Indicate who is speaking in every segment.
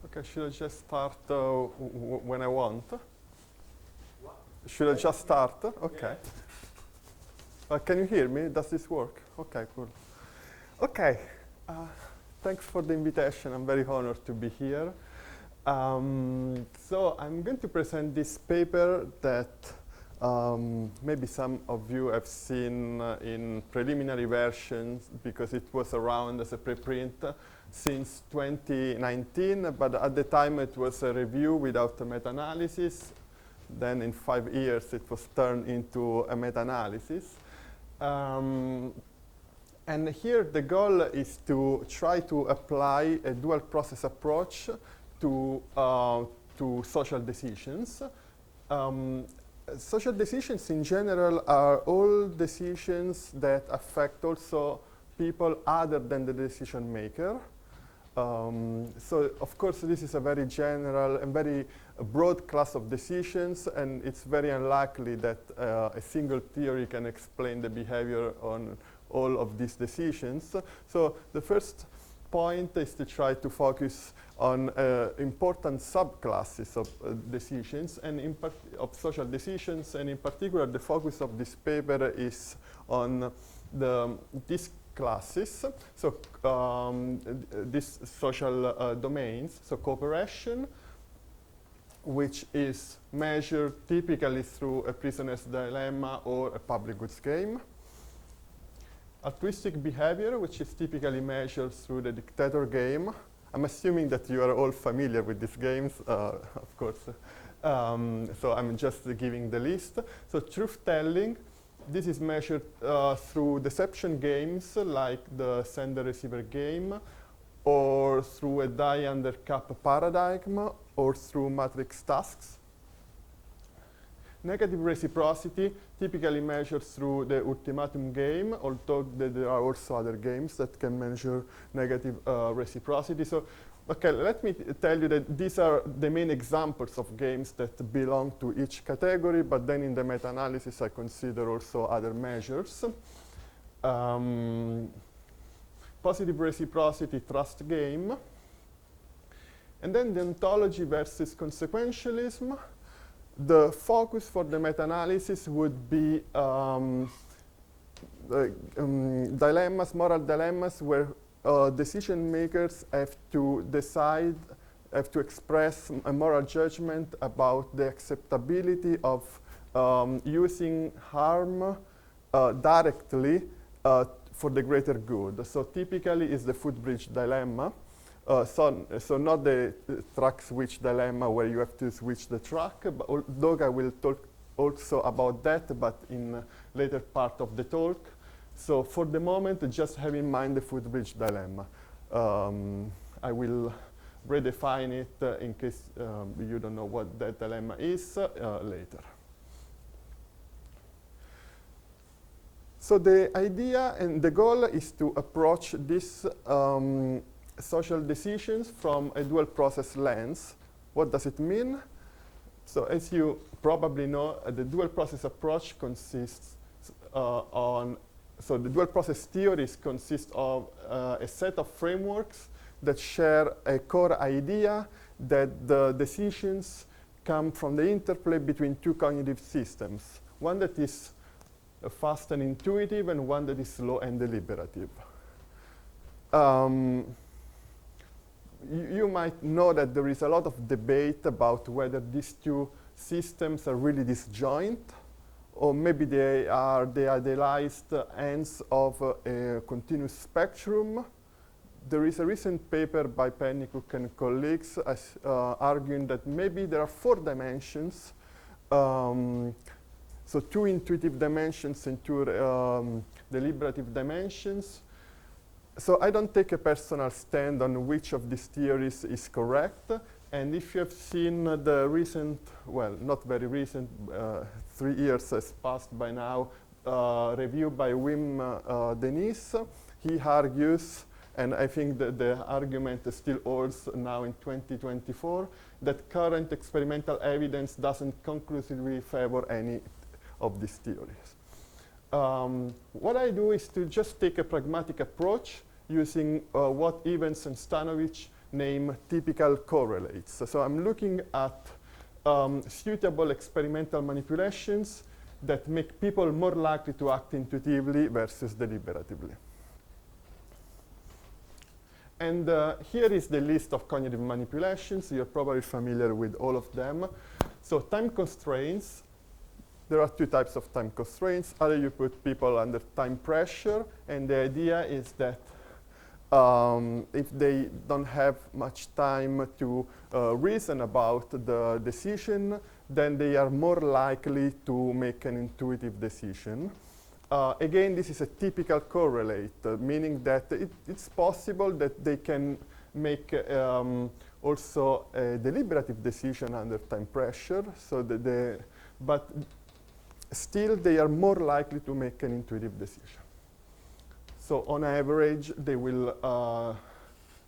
Speaker 1: Okay, should I just start when I want?
Speaker 2: What?
Speaker 1: Should I just start? Okay.
Speaker 2: Yeah.
Speaker 1: Can you hear me? Does this work? Okay, cool. Okay. Thanks for the invitation. I'm very honored to be here. So I'm going to present this paper that maybe some of you have seen in preliminary versions because it was around as a preprint since 2019, but at the time it was a review without a meta-analysis. Then in 5 years it was turned into a meta-analysis. And here the goal is to try to apply a dual process approach to social decisions. Social decisions in general are all decisions that affect also people other than the decision maker. So of course this is a very general and very broad class of decisions, and it's very unlikely that a single theory can explain the behavior on all of these decisions. So the first point is to try to focus on important subclasses of decisions and of social decisions, and in particular the focus of this paper is on these classes, so these social domains, so cooperation, which is measured typically through a prisoner's dilemma or a public goods game. Altruistic behavior, which is typically measured through the dictator game. I'm assuming that you are all familiar with these games, of course. So I'm just giving the list. So truth-telling, this is measured through deception games like the sender-receiver game, or through a die under cap paradigm, or through matrix tasks. Negative reciprocity, typically measured through the ultimatum game, although there are also other games that can measure negative reciprocity. So, okay, let me tell you that these are the main examples of games that belong to each category, but then in the meta-analysis I consider also other measures. Positive reciprocity trust game. And then the ontology versus consequentialism. The focus for the meta-analysis would be dilemmas, moral dilemmas, where decision makers have to decide, have to express a moral judgment about the acceptability of using harm directly for the greater good. So typically it's the footbridge dilemma. So not the track switch dilemma where you have to switch the track, but although I will talk also about that, but in a later part of the talk. So for the moment, just have in mind the footbridge dilemma. I will redefine it in case you don't know what that dilemma is later. So the idea and the goal is to approach this social decisions from a dual process lens. What does it mean? So as you probably know, the dual process approach consists so the dual process theories consist of a set of frameworks that share a core idea that the decisions come from the interplay between two cognitive systems, one that is fast and intuitive and one that is slow and deliberative. You might know that there is a lot of debate about whether these two systems are really disjoint, or maybe they are the idealized ends of a continuous spectrum. There is a recent paper by Pennycook and colleagues arguing that maybe there are 4 dimensions, so 2 intuitive dimensions and 2 deliberative dimensions. So I don't take a personal stand on which of these theories is correct. And if you have seen the recent, well, not very recent, 3 years has passed by now, review by Wim Denis, he argues, and I think that the argument still holds now in 2024, that current experimental evidence doesn't conclusively favor any of these theories. What I do is to just take a pragmatic approach using what Evans and Stanovich named typical correlates. So I'm looking at suitable experimental manipulations that make people more likely to act intuitively versus deliberatively. And here is the list of cognitive manipulations. You're probably familiar with all of them. So time constraints. There are two types of time constraints. Either you put people under time pressure, and the idea is that if they don't have much time to reason about the decision, then they are more likely to make an intuitive decision. Again, this is a typical correlate, meaning that it's possible that they can make also a deliberative decision under time pressure, so that but still they are more likely to make an intuitive decision. So on average, they will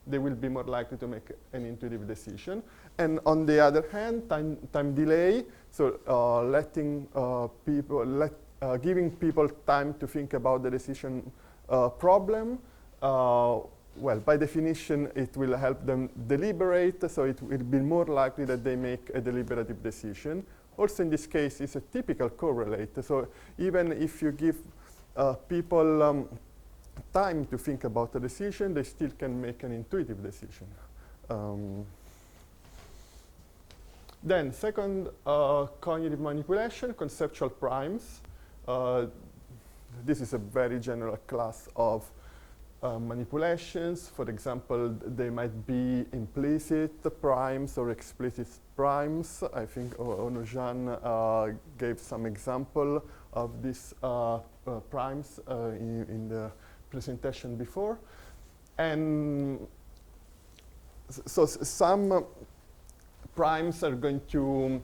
Speaker 1: be more likely to make an intuitive decision. And on the other hand, time delay, so giving people time to think about the decision problem, well, by definition, it will help them deliberate, so it will be more likely that they make a deliberative decision. Also in this case, it's a typical correlate. So even if you give people time to think about a decision, they still can make an intuitive decision. Then second cognitive manipulation, conceptual primes. This is a very general class of manipulations. For example, they might be implicit primes or explicit primes. I think Onojan gave some example of these primes in the presentation before. And so some primes are going to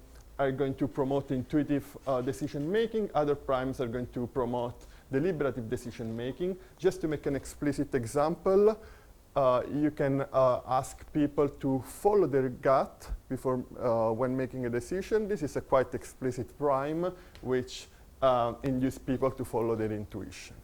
Speaker 1: promote intuitive decision making. Other primes are going to promote deliberative decision making. Just to make an explicit example, you can ask people to follow their gut before when making a decision. This is a quite explicit prime which induces people to follow their intuition.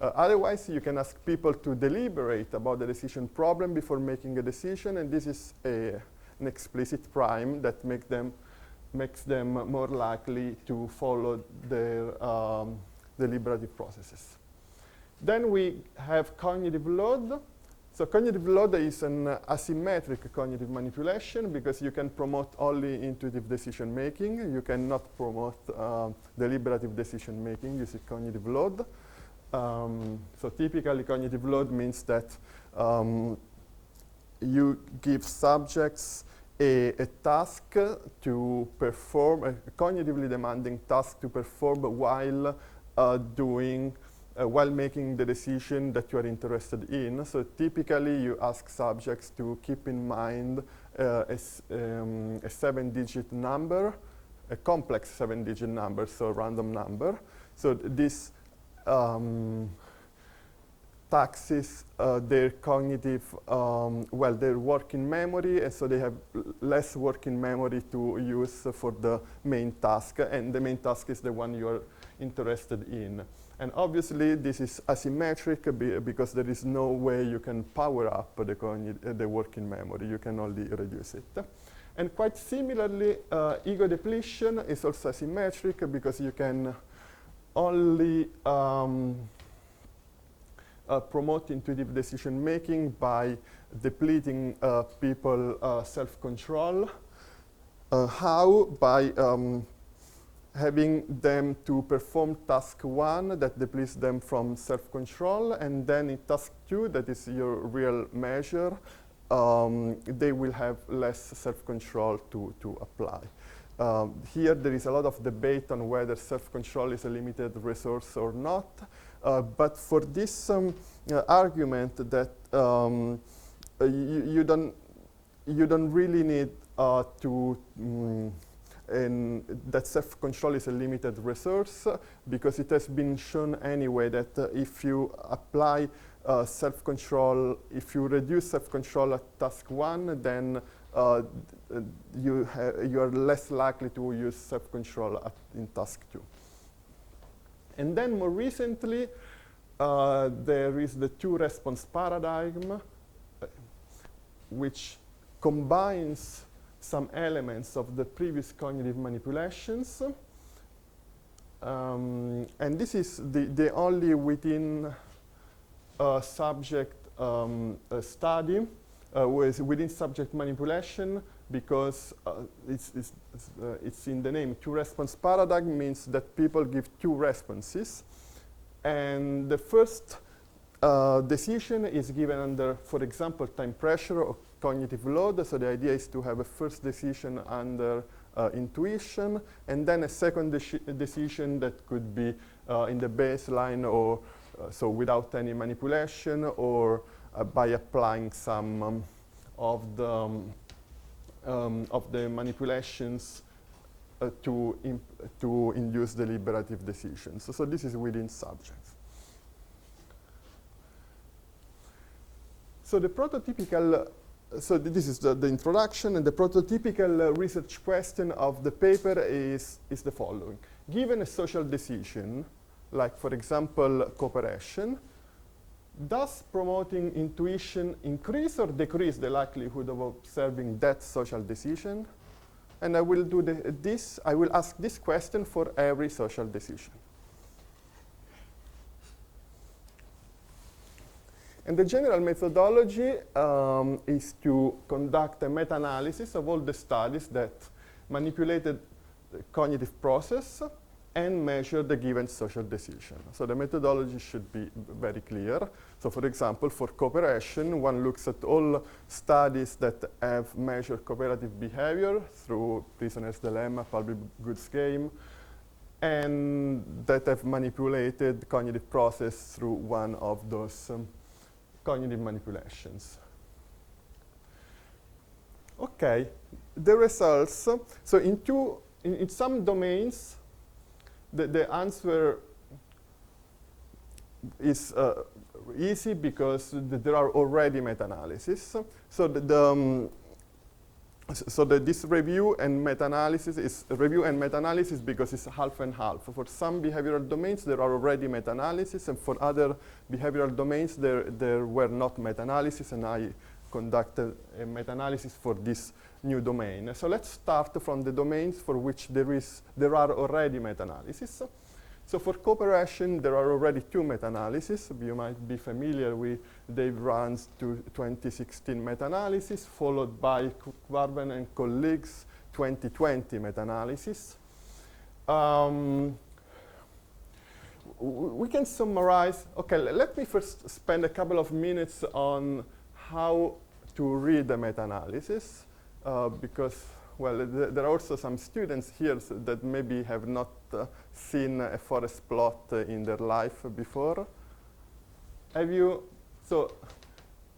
Speaker 1: Otherwise, you can ask people to deliberate about the decision problem before making a decision, and this is an explicit prime that makes them more likely to follow their deliberative processes. Then we have cognitive load. So cognitive load is an asymmetric cognitive manipulation because you can promote only intuitive decision making. You cannot promote deliberative decision making using cognitive load. So typically cognitive load means that you give subjects a task to perform, a cognitively demanding task to perform while while making the decision that you are interested in. So typically you ask subjects to keep in mind a 7-digit number, a complex 7-digit number, so a random number. So this taxes their cognitive, well, their working memory, and so they have less working memory to use for the main task, and the main task is the one you are interested in. And obviously this is asymmetric because there is no way you can power up the working memory, you can only reduce it. And quite similarly, ego depletion is also asymmetric because you can only promote intuitive decision making by depleting people self-control. How? By having them to perform task 1 that depletes them from self-control, and then in task 2, that is your real measure, they will have less self-control to apply. Here there is a lot of debate on whether self-control is a limited resource or not, but for this argument that you don't really need and that self-control is a limited resource, because it has been shown anyway that if you apply self-control, if you reduce self-control at task 1, then you are less likely to use self-control in task 2. And then more recently, there is the two-response paradigm, which combines some elements of the previous cognitive manipulations. And this is the only within subject study within subject manipulation, because it's in the name. Two-response paradigm means that people give two responses, and the first decision is given under, for example, time pressure or cognitive load. So the idea is to have a first decision under intuition, and then a second decision that could be in the baseline, or so without any manipulation, or by applying some of the manipulations to induce deliberative decisions. So this is within subjects. So the prototypical, so this is the introduction, and the prototypical research question of the paper is the following. Given a social decision, like for example cooperation, does promoting intuition increase or decrease the likelihood of observing that social decision? And I will do I will ask this question for every social decision. And the general methodology is to conduct a meta-analysis of all the studies that manipulated the cognitive process and measure the given social decision. So the methodology should be very clear. So for example, for cooperation, one looks at all studies that have measured cooperative behavior through prisoner's dilemma, public goods game, and that have manipulated cognitive process through one of those cognitive manipulations. Okay, the results. So in some domains, the answer is easy because there are already meta-analysis. So this review and meta-analysis is because it's half and half. For some behavioral domains, there are already meta-analysis, and for other behavioral domains, there were not meta-analysis, and I conducted a meta-analysis for this new domain. So let's start from the domains for which there are already meta-analysis. So for cooperation, there are already two meta-analyses. You might be familiar with Dave Rand's 2016 meta-analysis, followed by Warben and colleagues' 2020 meta-analysis. We can summarize. Okay, let me first spend a couple of minutes on how to read the meta-analysis, because, well, there are also some students here that maybe have not seen a forest plot in their life before. Have you? So,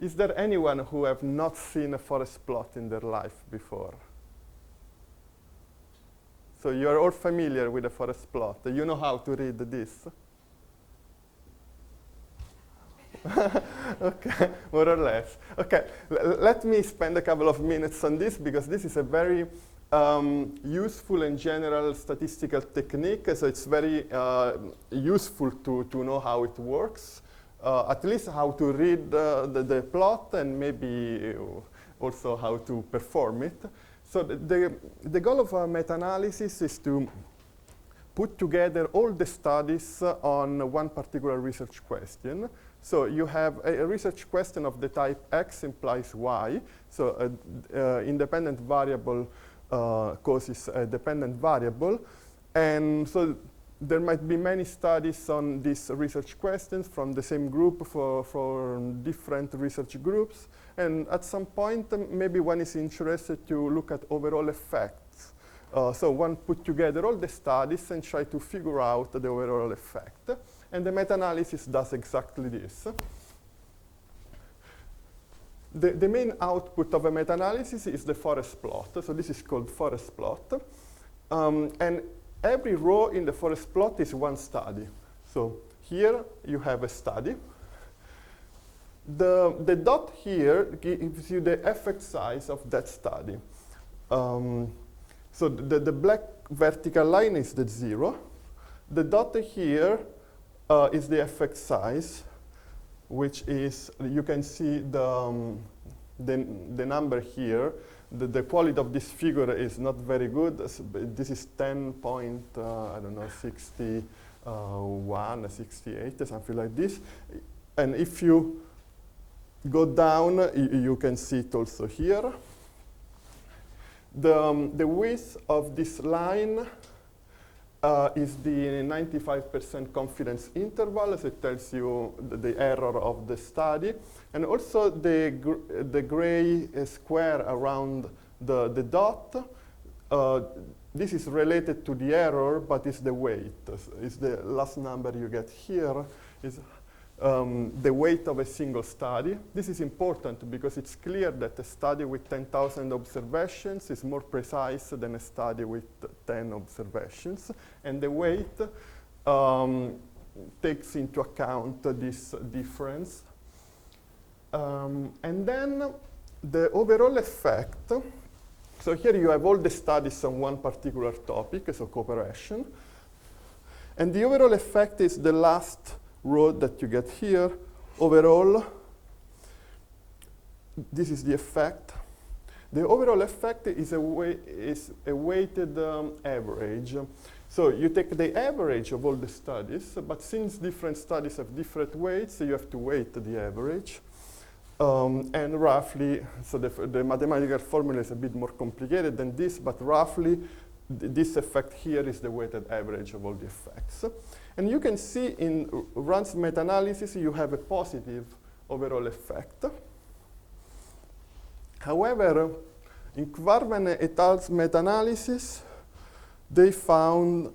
Speaker 1: is there anyone who have not seen a forest plot in their life before? So you are all familiar with a forest plot. You know how to read this? Okay, more or less. Okay, let me spend a couple of minutes on this, because this is a very useful and general statistical technique. So it's very useful to know how it works, at least how to read the plot, and maybe also how to perform it. So the goal of a meta-analysis is to put together all the studies on one particular research question. So you have a research question of the type X implies Y. So independent variable causes a dependent variable. And so there might be many studies on these research questions from the same group for different research groups. And at some point, maybe one is interested to look at overall effects. So one put together all the studies and try to figure out the overall effect. And the meta-analysis does exactly this. The main output of a meta-analysis is the forest plot. So this is called forest plot. And every row in the forest plot is one study. So here you have a study. The dot here gives you the effect size of that study. So the black vertical line is the 0. The dot here is the effect size, which is, you can see the the number here. The quality of this figure is not very good. This is 10 point, I don't know, 61, 68, something like this. And if you go down, you can see it also here. The width of this line is the 95% confidence interval, so it tells you the error of the study. And also the gray square around the dot, this is related to the error, but it's the weight. It's the last number you get here, is the weight of a single study. This is important because it's clear that a study with 10,000 observations is more precise than a study with 10 observations. And the weight takes into account this difference. And then the overall effect. So here you have all the studies on one particular topic, so cooperation. And the overall effect is the last row that you get here. Overall, this is the effect. The overall effect is a weighted average. So you take the average of all the studies, but since different studies have different weights, you have to weight the average. And roughly, so the mathematical formula is a bit more complicated than this, but roughly, this effect here is the weighted average of all the effects. And you can see in Rand's meta-analysis, you have a positive overall effect. However, in Kvarven et al.'s meta-analysis, they found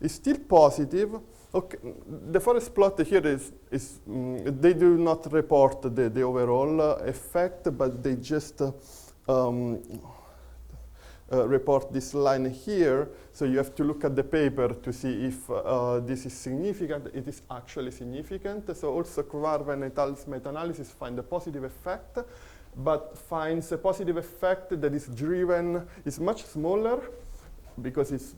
Speaker 1: it's still positive. Okay, the forest plot here is they do not report the overall effect, but they just report this line here. So you have to look at the paper to see if this is significant. It is actually significant. So also Kvarven et al.'s meta-analysis find a positive effect, but finds a positive effect that is driven, is much smaller because it's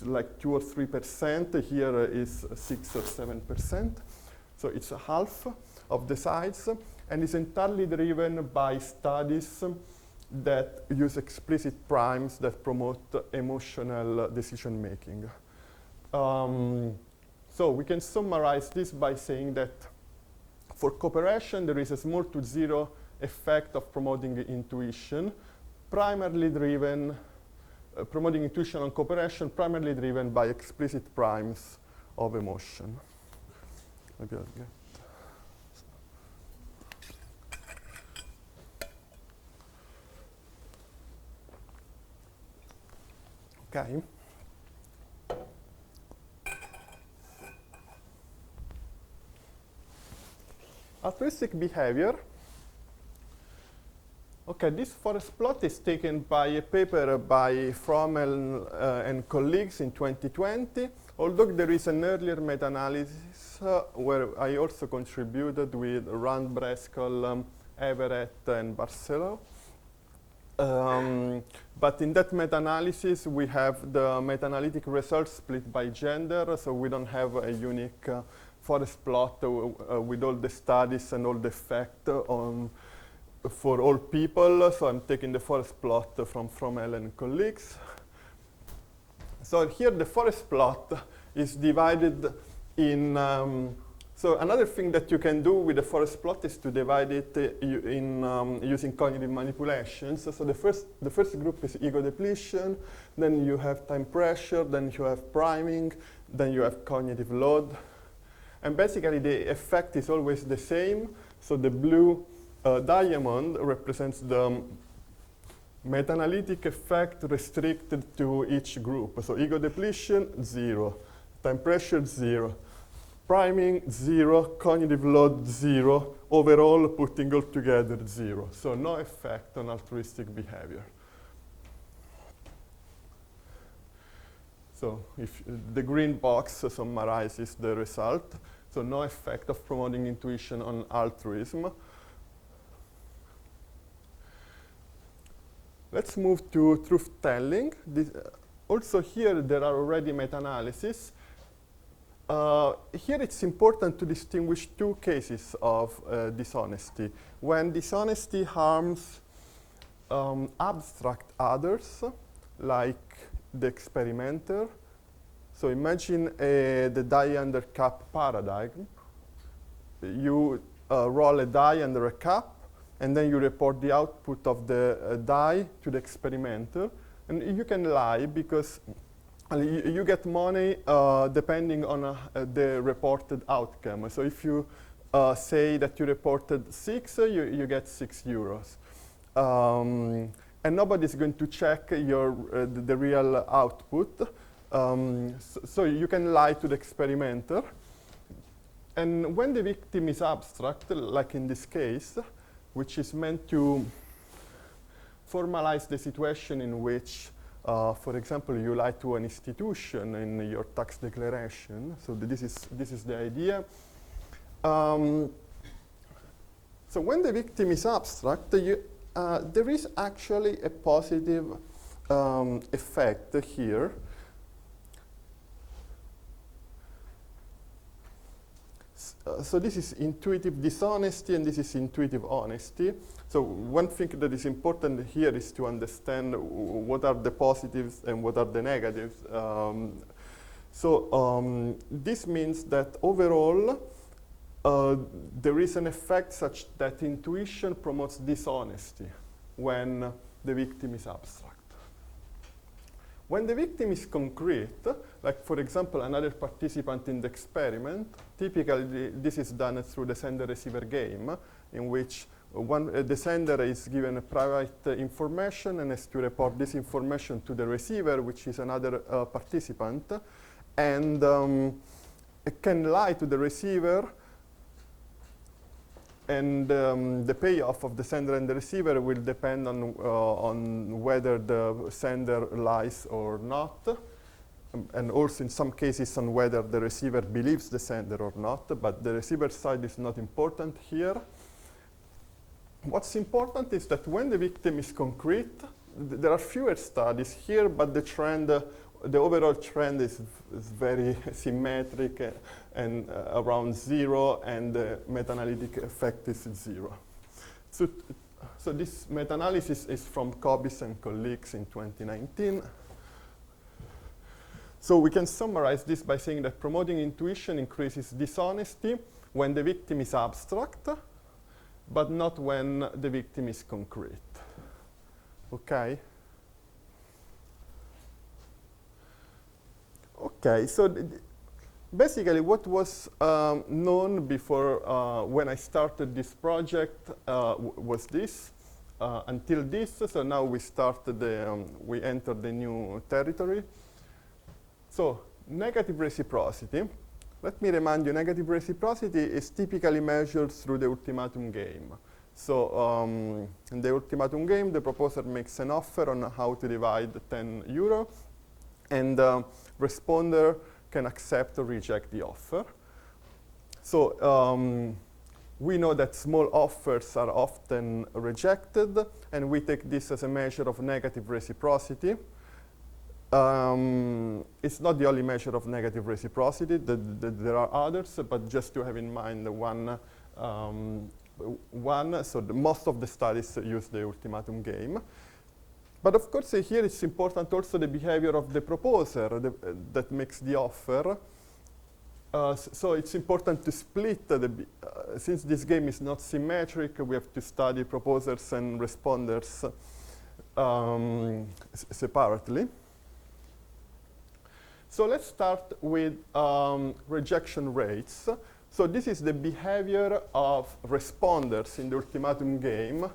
Speaker 1: like 2 or 3%. Here is 6 or 7%. So it's a half of the size, and is entirely driven by studies that use explicit primes that promote emotional decision making. So we can summarize this by saying that for cooperation, there is a small to zero effect of promoting intuition, primarily driven, promoting intuition on cooperation, primarily driven by explicit primes of emotion. Maybe I'll get. Okay. Altruistic behavior. Okay, this forest plot is taken by a paper by Frommel and colleagues in 2020, although there is an earlier meta-analysis where I also contributed with Rand, Breskel, Everett, and Barcelo. But in that meta-analysis, we have the meta-analytic results split by gender, so we don't have a unique forest plot with all the studies and all the effect on for all people. So I'm taking the forest plot from Frommel and colleagues. So here the forest plot is divided in, so another thing that you can do with the forest plot is to divide it in using cognitive manipulations. So the first group is ego depletion, then you have time pressure, then you have priming, then you have cognitive load. And basically the effect is always the same. So the blue diamond represents the meta-analytic effect restricted to each group. So ego depletion, 0. Time pressure, 0. Priming, 0. Cognitive load, 0. Overall, putting all together, 0. So no effect on altruistic behavior. So if the green box summarizes the result. So no effect of promoting intuition on altruism. Let's move to truth-telling. Also here, there are already meta-analyses. Here it's important to distinguish two cases of dishonesty. When dishonesty harms abstract others, like the experimenter. So imagine the die under cup paradigm. You roll a die under a cup, and then you report the output of the die to the experimenter. And you can lie because you get money depending on the reported outcome. So if you say that you reported 6, you get €6. And nobody's going to check the real output. So you can lie to the experimenter. And when the victim is abstract, like in this case, which is meant to formalize the situation in which, for example, you lie to an institution in your tax declaration. So this is the idea. So when the victim is abstract, there is actually a positive effect here. So this is intuitive dishonesty, and this is intuitive honesty. So one thing that is important here is to understand what are the positives and what are the negatives. This means that overall, there is an effect such that intuition promotes dishonesty when the victim is abstract. When the victim is concrete, like for example another participant in the experiment, typically this is done through the sender-receiver game, in which the sender is given a private information and has to report this information to the receiver, which is another participant, and it can lie to the receiver, and the payoff of the sender and the receiver will depend on whether the sender lies or not, and also in some cases on whether the receiver believes the sender or not, but the receiver side is not important here. What's important is that when the victim is concrete, there are fewer studies here, but the trend, the overall trend is very symmetric and around 0, and the meta-analytic effect is 0. So this meta-analysis is from Kobis and colleagues in 2019. So we can summarize this by saying that promoting intuition increases dishonesty when the victim is abstract, but not when the victim is concrete. Okay? Okay, so basically what was known before when I started this project was this, until this, so now we started we entered the new territory. So negative reciprocity. Let me remind you, negative reciprocity is typically measured through the ultimatum game. So in the ultimatum game, the proposer makes an offer on how to divide €10, and responder can accept or reject the offer. So we know that small offers are often rejected, and we take this as a measure of negative reciprocity. It's not the only measure of negative reciprocity. There are others, but just to have in mind one. So most of the studies use the ultimatum game. But of course, here it's important also the behavior of the proposer that makes the offer. So it's important to split, since this game is not symmetric, we have to study proposers and responders separately. So let's start with rejection rates. So this is the behavior of responders in the ultimatum game.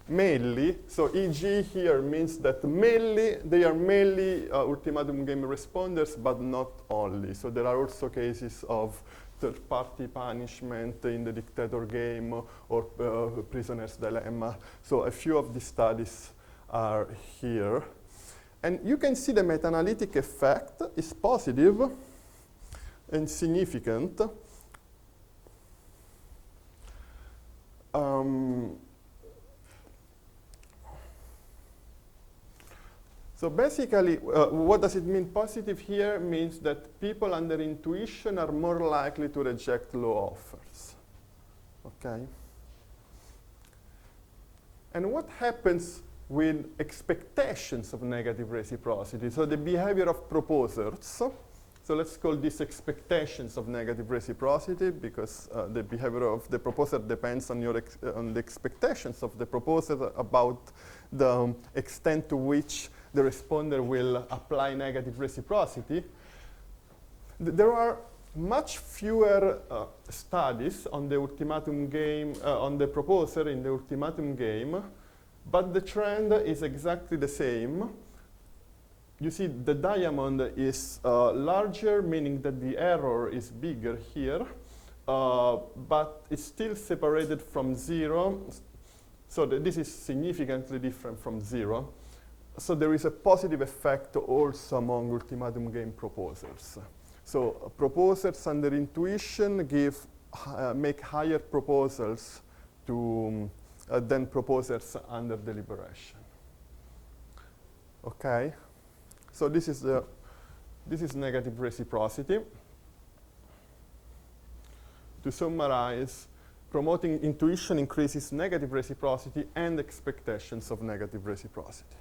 Speaker 1: Mainly, so e.g. here means that they are mainly ultimatum game responders, but not only. So there are also cases of third-party punishment in the dictator game or prisoner's dilemma. So a few of these studies are here. And you can see the meta-analytic effect is positive and significant. So basically, what does it mean positive here? Means that people under intuition are more likely to reject low offers. Okay? And what happens with expectations of negative reciprocity? So the behavior of proposers. So let's call this expectations of negative reciprocity, because the behavior of the proposer depends on on the expectations of the proposer about the extent to which the responder will apply negative reciprocity. There are much fewer studies on the ultimatum game, on the proposer in the ultimatum game, but the trend is exactly the same. You see the diamond is larger, meaning that the error is bigger here, but it's still separated from 0. So this is significantly different from 0. So there is a positive effect also among ultimatum game proposers. So proposers under intuition make higher proposals to, than proposers under deliberation. Okay, so this is negative reciprocity. To summarize, promoting intuition increases negative reciprocity and expectations of negative reciprocity.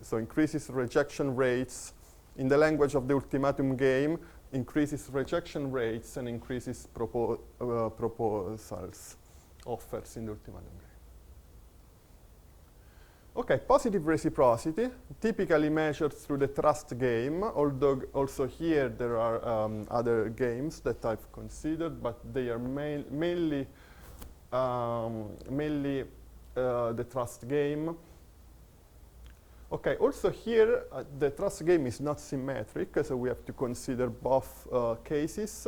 Speaker 1: So increases rejection rates. In the language of the ultimatum game, increases rejection rates and increases proposals, offers in the ultimatum game. Okay, positive reciprocity, typically measured through the trust game, although also here there are other games that I've considered, but they are mainly the trust game. Okay, also here, the trust game is not symmetric, so we have to consider both cases.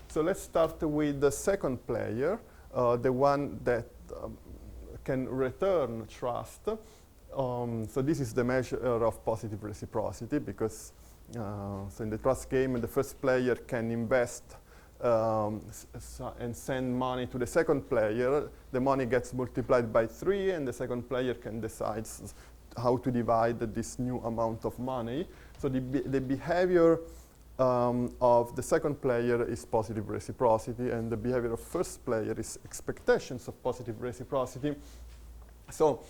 Speaker 1: So let's start with the second player, the one that can return trust. So this is the measure of positive reciprocity, because so in the trust game, the first player can invest and send money to the second player. The money gets multiplied by 3, and the second player can decide how to divide this new amount of money. So the behavior of the second player is positive reciprocity, and the behavior of first player is expectations of positive reciprocity. So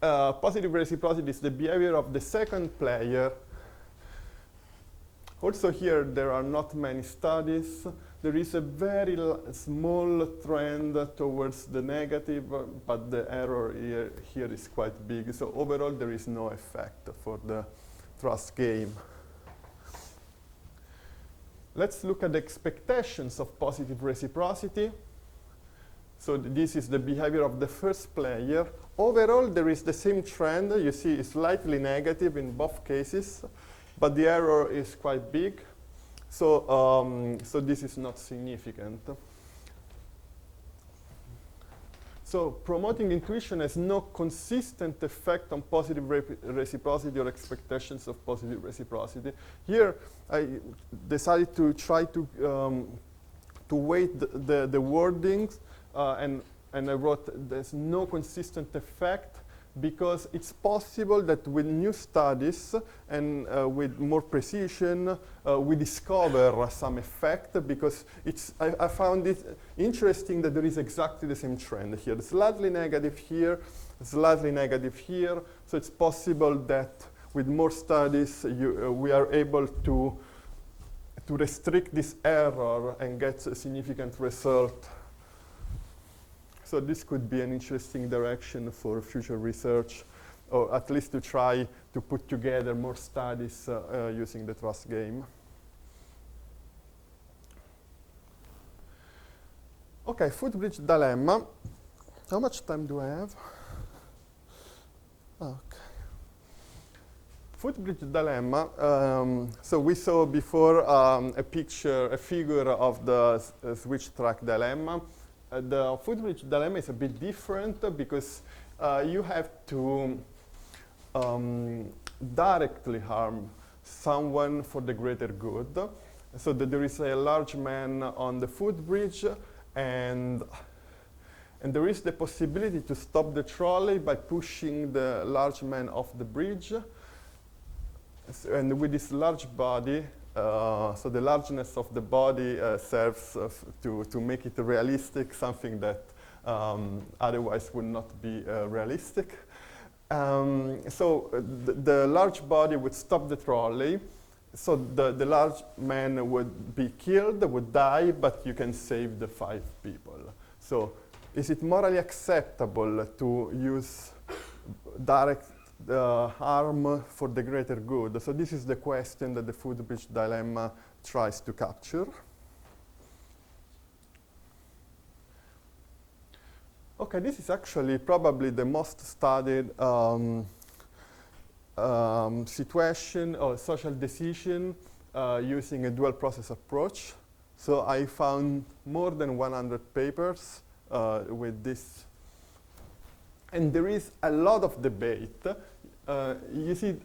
Speaker 1: positive reciprocity is the behavior of the second player. Also here, there are not many studies. There is a very small trend towards the negative, but the error here is quite big. So overall, there is no effect for the trust game. Let's look at the expectations of positive reciprocity. So this is the behavior of the first player. Overall, there is the same trend. You see it's slightly negative in both cases, but the error is quite big. So, so this is not significant. So promoting intuition has no consistent effect on positive reciprocity or expectations of positive reciprocity. Here, I decided to try to weight the wordings, and I wrote there's no consistent effect, because it's possible that with new studies and with more precision, we discover some effect, because I found it interesting that there is exactly the same trend here. Slightly negative here, slightly negative here. So it's possible that with more studies, we are able to restrict this error and get a significant result. So this could be an interesting direction for future research, or at least to try to put together more studies using the trust game. Okay, footbridge dilemma. How much time do I have? Okay. Footbridge dilemma. So we saw before a figure of the switch track dilemma. The footbridge dilemma is a bit different, because you have to directly harm someone for the greater good. So that there is a large man on the footbridge, and there is the possibility to stop the trolley by pushing the large man off the bridge. And with this large body, so the largeness of the body serves to make it realistic, something that otherwise would not be realistic. So the large body would stop the trolley. So the large man would be killed, would die, but you can save the 5 people. So is it morally acceptable to use direct harm for the greater good? So this is the question that the food bridge dilemma tries to capture. Okay, this is actually probably the most studied situation or social decision using a dual process approach. So I found more than 100 papers with this. And there is a lot of debate. You see,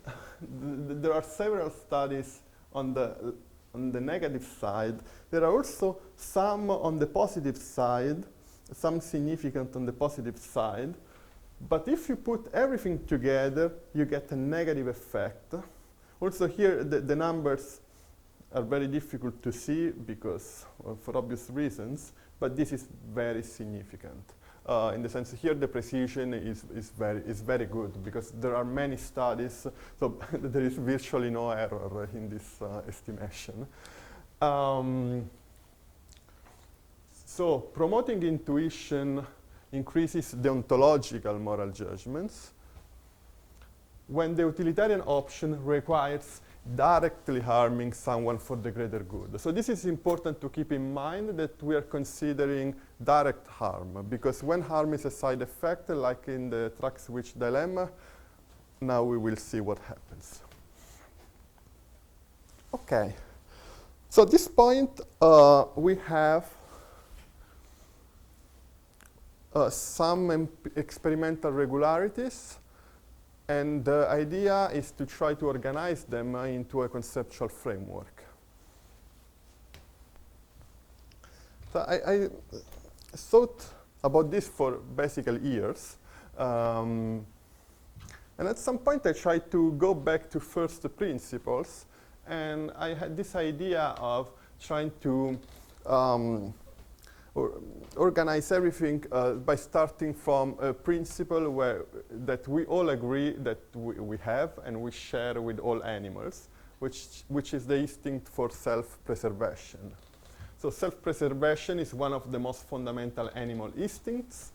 Speaker 1: there are several studies on the negative side. There are also some on the positive side, some significant on the positive side. But if you put everything together, you get a negative effect. Also here, the numbers are very difficult to see because, well, for obvious reasons, but this is very significant. In the sense here, the precision is very good because there are many studies, so there is virtually no error in this estimation. So promoting intuition increases deontological moral judgments when the utilitarian option requires directly harming someone for the greater good. So this is important to keep in mind that we are considering direct harm, because when harm is a side effect, like in the track switch dilemma, now we will see what happens. Okay, so at this point we have some experimental regularities, and the idea is to try to organize them into a conceptual framework. So I thought about this for basically years. And at some point I tried to go back to first principles, and I had this idea of trying to organize everything by starting from a principle that we all agree that we have and we share with all animals, which is the instinct for self-preservation. So self-preservation is one of the most fundamental animal instincts.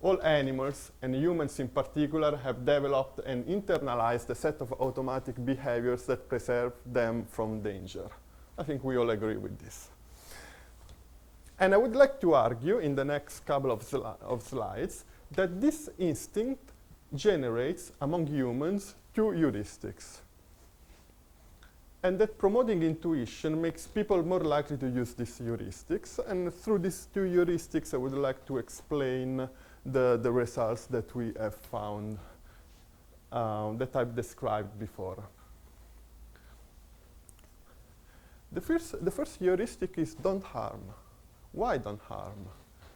Speaker 1: All animals, and humans in particular, have developed and internalized a set of automatic behaviors that preserve them from danger. I think we all agree with this. And I would like to argue in the next couple of slides that this instinct generates among humans 2 heuristics. And that promoting intuition makes people more likely to use these heuristics. And through these 2 heuristics, I would like to explain the results that we have found, that I've described before. The first heuristic is don't harm. Why don't harm?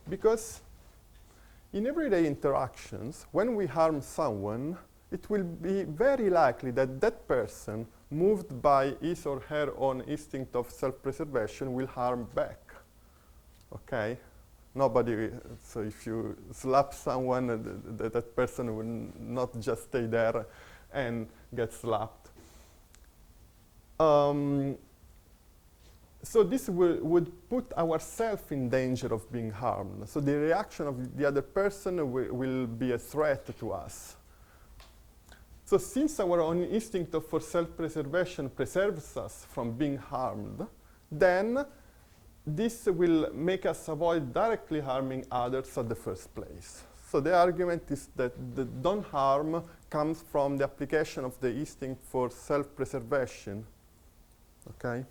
Speaker 1: Because in everyday interactions, when we harm someone, it will be very likely that that person, moved by his or her own instinct of self-preservation, will harm back. Okay? Nobody, so if you slap someone, that person will not just stay there and get slapped. So this would put ourselves in danger of being harmed. So the reaction of the other person will be a threat to us. So since our own instinct for self-preservation preserves us from being harmed, then this will make us avoid directly harming others at the first place. So the argument is that the don't harm comes from the application of the instinct for self-preservation. Okay?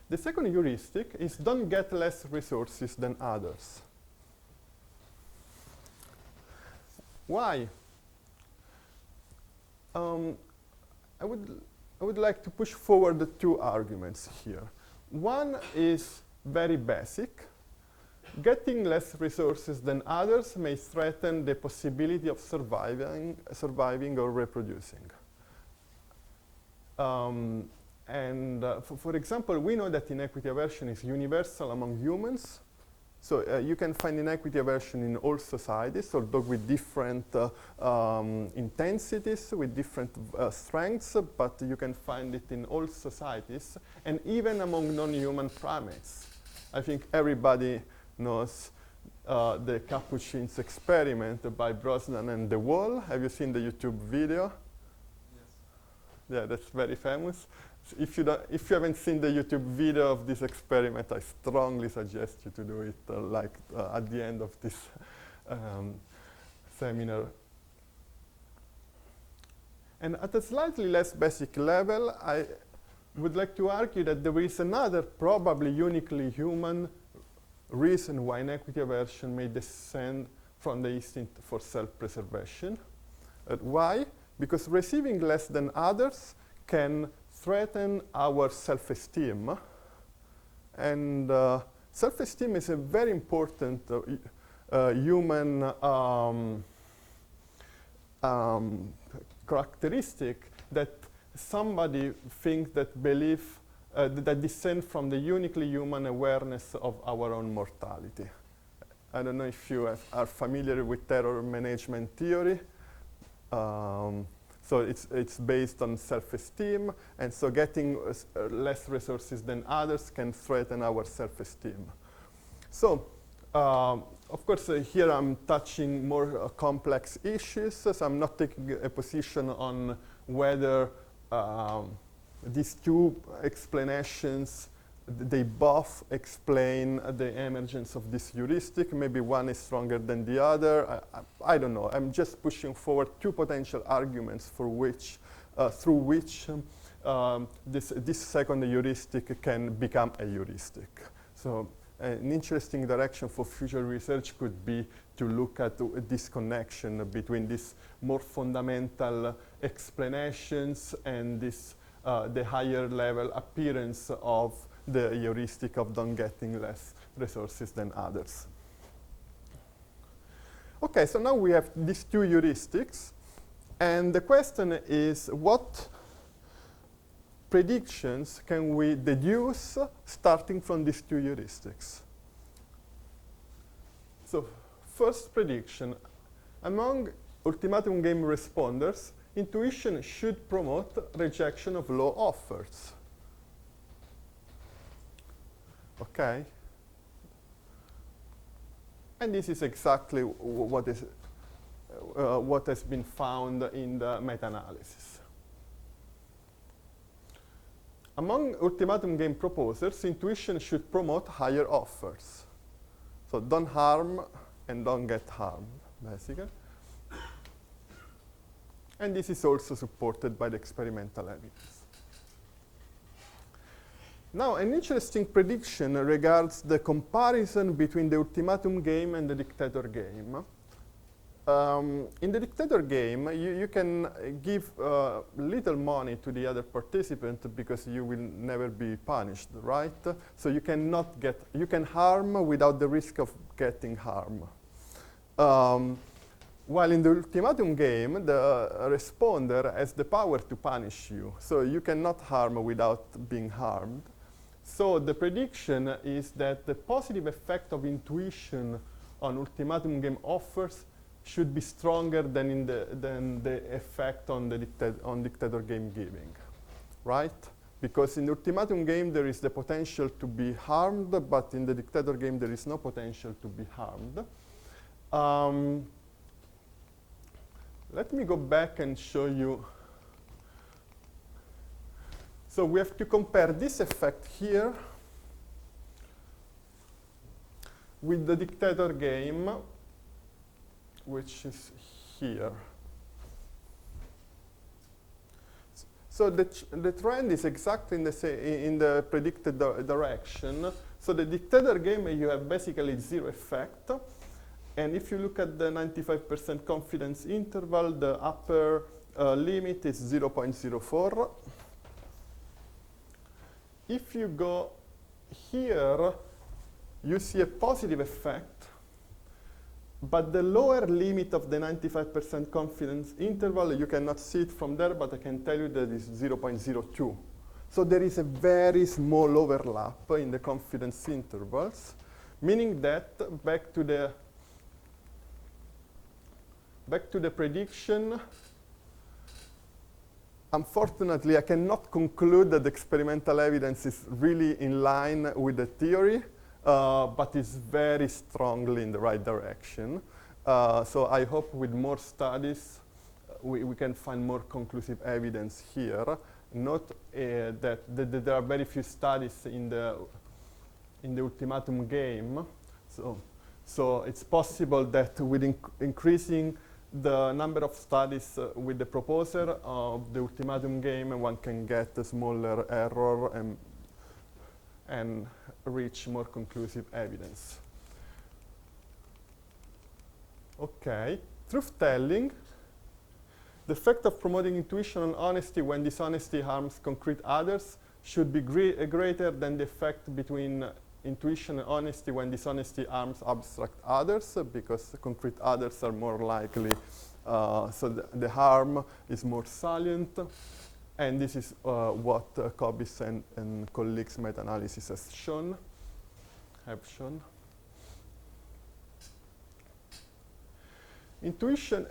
Speaker 1: The second heuristic is don't get less resources than others. Why? I would like to push forward the 2 arguments here. One is very basic. getting less resources than others may threaten the possibility of surviving or reproducing. For example, we know that inequity aversion is universal among humans. So you can find inequity aversion in all societies, although with different intensities, with different strengths, but you can find it in all societies, and even among non-human primates. I think everybody knows the Capuchin's experiment by Brosnan and De Waal. Have you seen the YouTube video?
Speaker 2: Yes.
Speaker 1: Yeah, that's very famous. So if you haven't seen the YouTube video of this experiment, I strongly suggest you to do it at the end of this seminar. And at a slightly less basic level, I would like to argue that there is another probably uniquely human reason why inequity aversion may descend from the instinct for self-preservation. Why? Because receiving less than others can threaten our self-esteem. And self-esteem is a very important human characteristic that somebody thinks that belief that descend from the uniquely human awareness of our own mortality. I don't know if you are familiar with terror management theory. So it's based on self-esteem, and so getting less resources than others can threaten our self-esteem. So, of course, here I'm touching more complex issues, so I'm not taking a position on whether these two explanations, they both explain the emergence of this heuristic. Maybe one is stronger than the other. I don't know. I'm just pushing forward two potential arguments for which, through which this second heuristic can become a heuristic. So an interesting direction for future research could be to look at this connection between these more fundamental explanations and this the higher level appearance of the heuristic of not getting less resources than others. Okay, so now we have these two heuristics, and the question is, what predictions can we deduce starting from these two heuristics? So, first prediction, among ultimatum game responders, intuition should promote rejection of low offers. Okay? And this is exactly what has been found in the meta-analysis. Among ultimatum game proposers, intuition should promote higher offers. So don't harm and don't get harmed, basically. And this is also supported by the experimental evidence. Now, an interesting prediction regards the comparison between the ultimatum game and the dictator game. In the dictator game, you can give little money to the other participant because you will never be punished, right? So you can harm without the risk of getting harm. While in the ultimatum game, the responder has the power to punish you. So you cannot harm without being harmed. So the prediction is that the positive effect of intuition on ultimatum game offers should be stronger than the effect on the dictator game giving, right? Because in the ultimatum game there is the potential to be harmed, but in the dictator game there is no potential to be harmed. Let me go back and show you. So we have to compare this effect here with the dictator game, which is here. So the trend is exactly in the predicted direction. So the dictator game, you have basically zero effect. And if you look at the 95% confidence interval, the upper limit is 0.04. If you go here, you see a positive effect, but the lower limit of the 95% confidence interval, you cannot see it from there, but I can tell you that it's 0.02. So there is a very small overlap in the confidence intervals, meaning that back to the prediction, unfortunately, I cannot conclude that the experimental evidence is really in line with the theory, but it's very strongly in the right direction. So I hope with more studies, we can find more conclusive evidence here. Note that there are very few studies in the ultimatum game. So it's possible that with increasing the number of studies with the proposer of the ultimatum game, one can get a smaller error and reach more conclusive evidence. Okay, truth-telling. The effect of promoting intuition and honesty when dishonesty harms concrete others should be greater than the effect between intuition and honesty when dishonesty harms abstract others, because concrete others are more likely, so the harm is more salient. And this is what Kobis and colleagues' meta-analysis have shown. Intuition,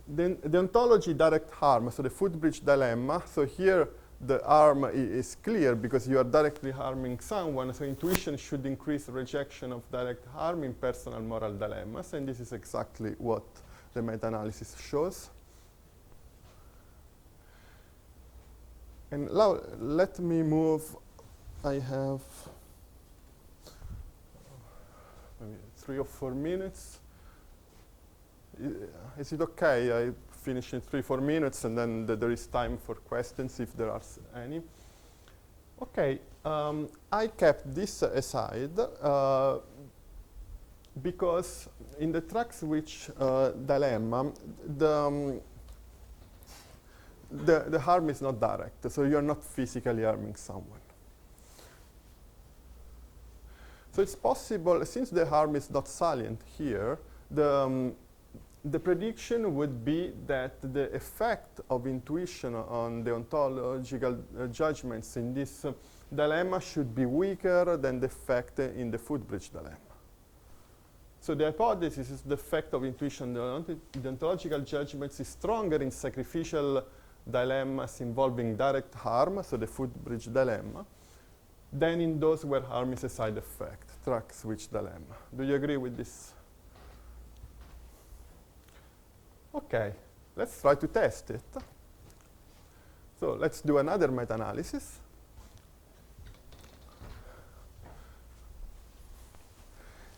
Speaker 1: the ontology direct harm, so the footbridge dilemma. So here the harm is clear because you are directly harming someone. So intuition should increase rejection of direct harm in personal moral dilemmas. And this is exactly what the meta-analysis shows. And now let me move. I have maybe 3 or 4 minutes. Is it okay? I finish in 3 or 4 minutes, and then there is time for questions if there are any. Okay, I kept this aside because in the track switch dilemma, the harm is not direct, so you're not physically harming someone. So it's possible, since the harm is not salient here, the prediction would be that the effect of intuition on the ontological judgments in this dilemma should be weaker than the effect in the footbridge dilemma. So the hypothesis is the effect of intuition on the ontological judgments is stronger in sacrificial dilemmas involving direct harm, so the footbridge dilemma, than in those where harm is a side effect, track switch dilemma. Do you agree with this? Okay, let's try to test it. So let's do another meta-analysis.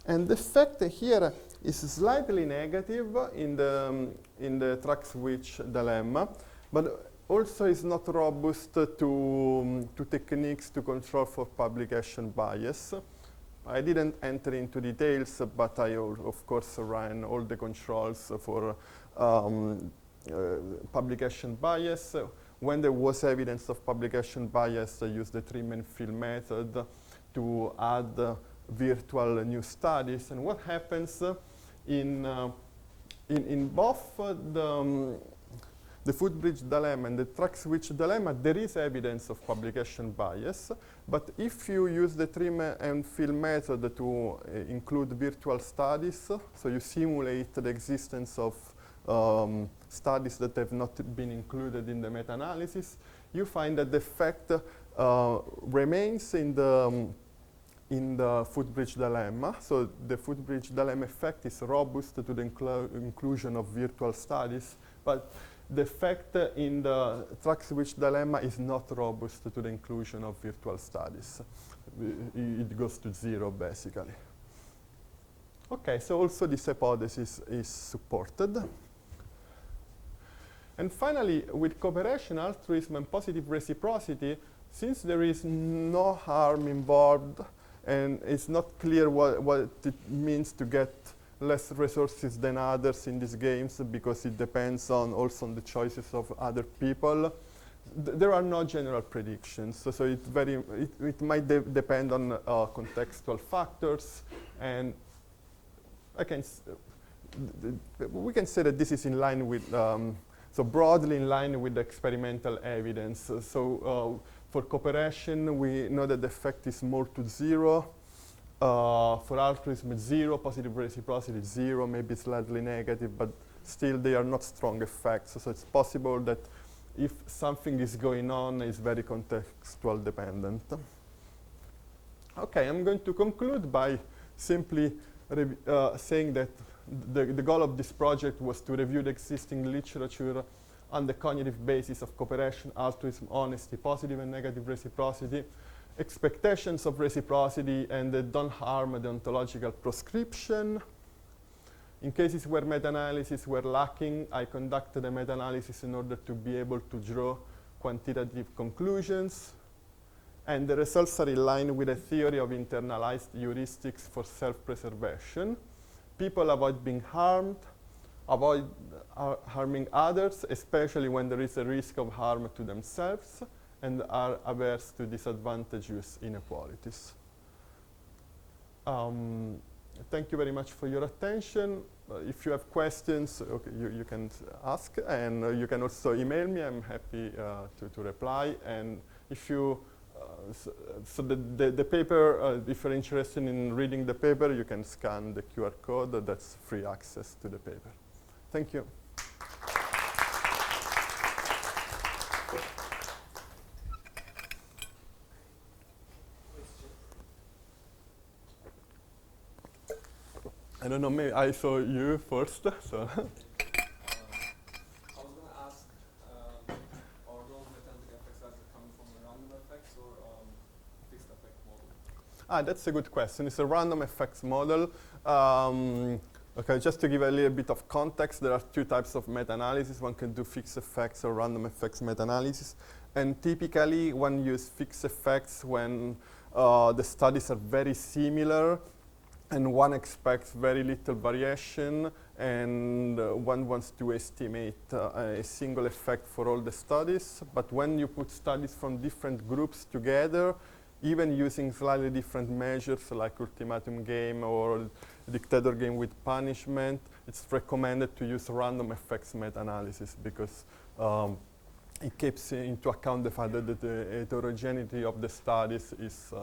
Speaker 1: And the effect here is slightly negative in the track switch dilemma, but also is not robust to techniques to control for publication bias. I didn't enter into details, but I of course ran all the controls for publication bias. When there was evidence of publication bias, I used the trim and fill method to add virtual new studies. And what happens in both the footbridge dilemma and the track switch dilemma, there is evidence of publication bias. But if you use the trim and fill method to include virtual studies, so you simulate the existence of studies that have not been included in the meta-analysis, you find that the effect remains in the footbridge dilemma. So the footbridge dilemma effect is robust to the inclusion of virtual studies, but the effect in the track switch dilemma is not robust to the inclusion of virtual studies. It goes to 0, basically. Okay, so also this hypothesis is supported. And finally, with cooperation, altruism, and positive reciprocity, since there is no harm involved, and it's not clear what it means to get less resources than others in these games, because it depends also on the choices of other people. there are no general predictions, so it might depend on contextual factors, and we can say that this is in line with, so broadly in line with the experimental evidence. So for cooperation, we know that the effect is more to 0. For altruism, it's 0, positive reciprocity is 0, maybe slightly negative, but still they are not strong effects. So it's possible that if something is going on, it's very contextual dependent. Okay, I'm going to conclude by simply saying that the goal of this project was to review the existing literature on the cognitive basis of cooperation, altruism, honesty, positive and negative reciprocity, expectations of reciprocity, and the don't harm the ontological prescription. In cases where meta-analysis were lacking, I conducted a meta-analysis in order to be able to draw quantitative conclusions. And the results are in line with a theory of internalized heuristics for self-preservation. People avoid being harmed, avoid harming others, especially when there is a risk of harm to themselves, and are averse to disadvantageous inequalities. Thank you very much for your attention. If you have questions, okay, you can ask, and you can also email me. I'm happy to reply. And if you, so the paper, if you're interested in reading the paper, you can scan the QR code. That's free access to the paper. Thank you. I don't know, maybe I saw you first, so.
Speaker 2: I was going to ask, are those mechanical effects either coming from a random effects or fixed effect model?
Speaker 1: That's a good question. It's a random effects model. Okay, just to give a little bit of context, there are two types of meta-analysis. One can do fixed effects or random effects meta-analysis. And typically, one uses fixed effects when the studies are very similar, and one expects very little variation, and one wants to estimate a single effect for all the studies. But when you put studies from different groups together, even using slightly different measures like ultimatum game or dictator game with punishment, it's recommended to use random effects meta-analysis because it takes into account the fact that the heterogeneity of the studies is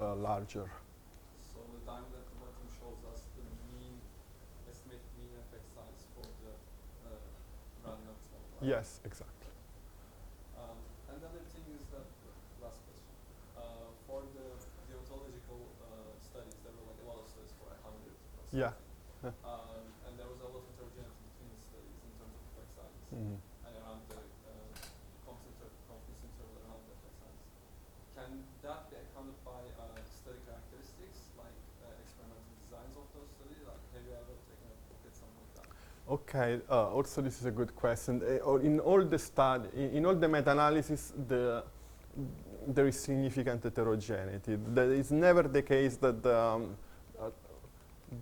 Speaker 1: larger.
Speaker 2: So the time that the bottom shows us the mean, estimated mean effect size for the random effects model, right?
Speaker 1: Yes, exactly.
Speaker 2: And the other thing is that, last question, for the deontological studies, there were like a lot of studies for 100 or something.
Speaker 1: Yeah.
Speaker 2: And there was a lot of heterogeneity between the studies in terms of effect size.
Speaker 1: Mm-hmm.
Speaker 2: And around the confidence interval around the effect size. Can that be accounted by study characteristics, like experimental designs of those studies? Like, have you ever taken a look at something like that?
Speaker 1: Okay, also this is a good question. In all the meta-analysis, there is significant heterogeneity. That is never the case that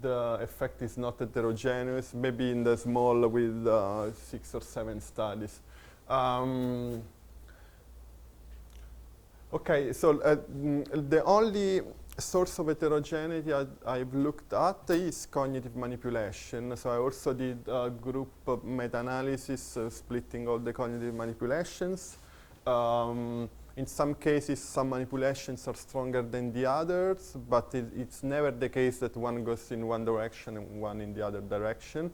Speaker 1: the effect is not heterogeneous, maybe in the small with 6 or 7 studies. Okay, so the only source of heterogeneity I've looked at is cognitive manipulation. So I also did a group of meta-analysis splitting all the cognitive manipulations. In some cases, some manipulations are stronger than the others, but it's never the case that one goes in one direction and one in the other direction.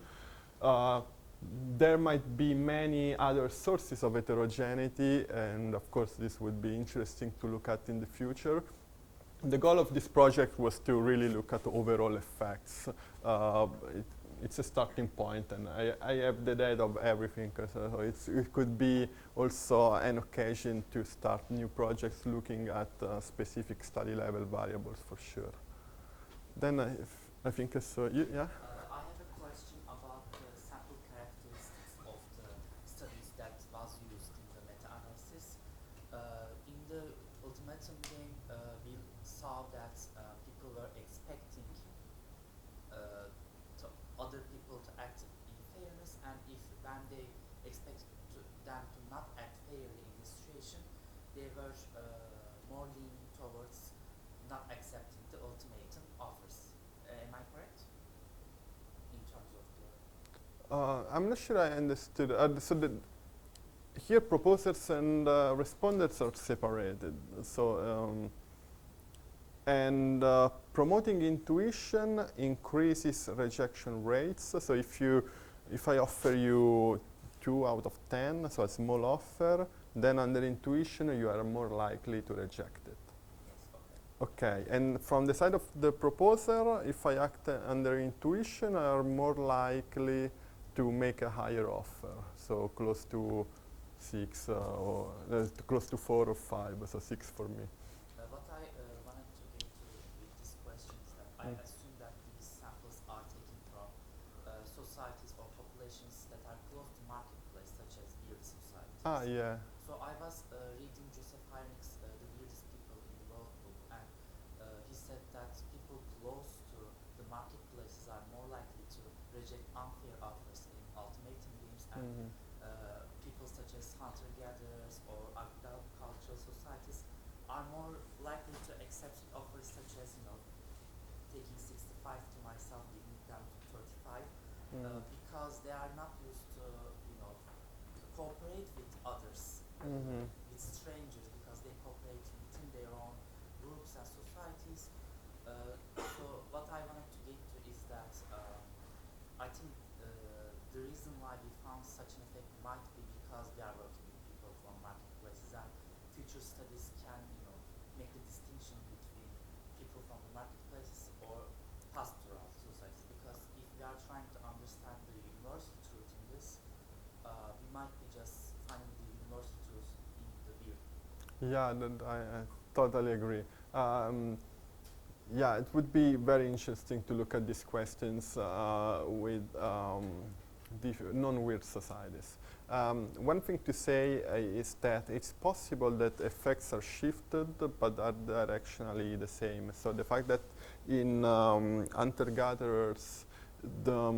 Speaker 1: There might be many other sources of heterogeneity, and of course this would be interesting to look at in the future. The goal of this project was to really look at overall effects. It's a starting point, and I have the data of everything, so it could be also an occasion to start new projects looking at specific study level variables for sure. Then I think so, yeah?
Speaker 3: I have a question about the sample characteristics of the studies that was used in the meta-analysis. In the ultimatum game, we saw that people were expecting other people to act in fairness, and if when they expect them to not act fairly, education, they were more leaning towards not accepting the ultimatum offers. Am I correct? In terms of the
Speaker 1: I'm not sure I understood. Here proposers and respondents are separated. Promoting intuition increases rejection rates. So if I offer you 2 out of 10, so a small offer, then under intuition you are more likely to reject it.
Speaker 3: yes, okay.
Speaker 1: Okay, and from the side of the proposer, if I act under intuition, I are more likely to make a higher offer, so close to 6 or close to 4 or 5, so 6 for me.
Speaker 3: What I wanted to get to with this question is that I assume that these samples are taken from societies or populations that are close to marketplace, such as beard societies.
Speaker 1: Ah, yeah.
Speaker 3: So I was reading Joseph Hyrick's The Weirdest People in the World book, and he said that people close to the marketplaces are more likely to reject unfair offers in ultimatum games, and
Speaker 1: Mhm.
Speaker 3: people such as hunter-gatherers or agricultural societies are more likely to accept offers such as, taking 65 to myself, giving them 35, because they are not used to, cooperate with others,
Speaker 1: Mhm.
Speaker 3: with strangers, because they cooperate within their own groups and societies. So what I wanted to get to is that I think the reason why we found such an effect might be because we are working with people from marketplaces, and future studies can, make the distinction between people from the marketplaces or pastoral societies. Because if we are trying to understand the universal truth in this, we might be just finding the universal truth in the weird.
Speaker 1: Yeah, I totally agree. Yeah, it would be very interesting to look at these questions with non-weird societies. One thing to say is that it's possible that effects are shifted but are directionally the same. So the fact that in hunter-gatherers the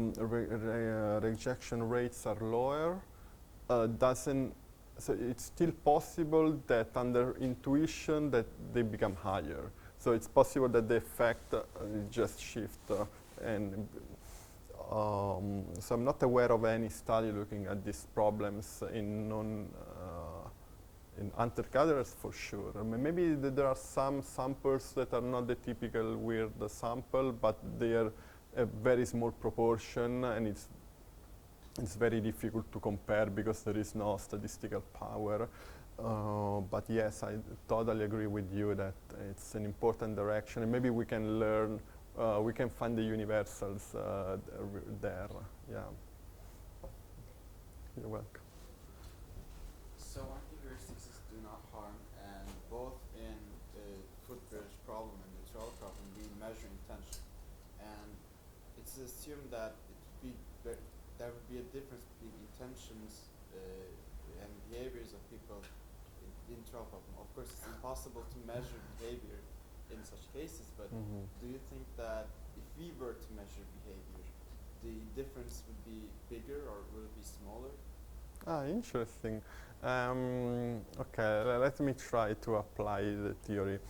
Speaker 1: rejection rates are lower doesn't, so it's still possible that under intuition that they become higher. So it's possible that the effect just shift so I'm not aware of any study looking at these problems in in hunter-gatherers for sure. I mean, maybe there are some samples that are not the typical weird sample, but they are a very small proportion, and it's very difficult to compare because there is no statistical power. But yes, I totally agree with you that it's an important direction, and maybe we can learn, we can find the universals there. Yeah. You're welcome.
Speaker 4: So anti heuristics do not harm, and both in the footbridge problem and the troll problem, we measure intention, and it's assumed that there would be a difference between intentions and behaviors of people in troll problem. Of course, it's impossible to measure behavior in such cases, but do you think that if we were to measure behavior, the difference would be bigger or would it be smaller?
Speaker 1: Ah, interesting. Okay, let me try to apply the theory.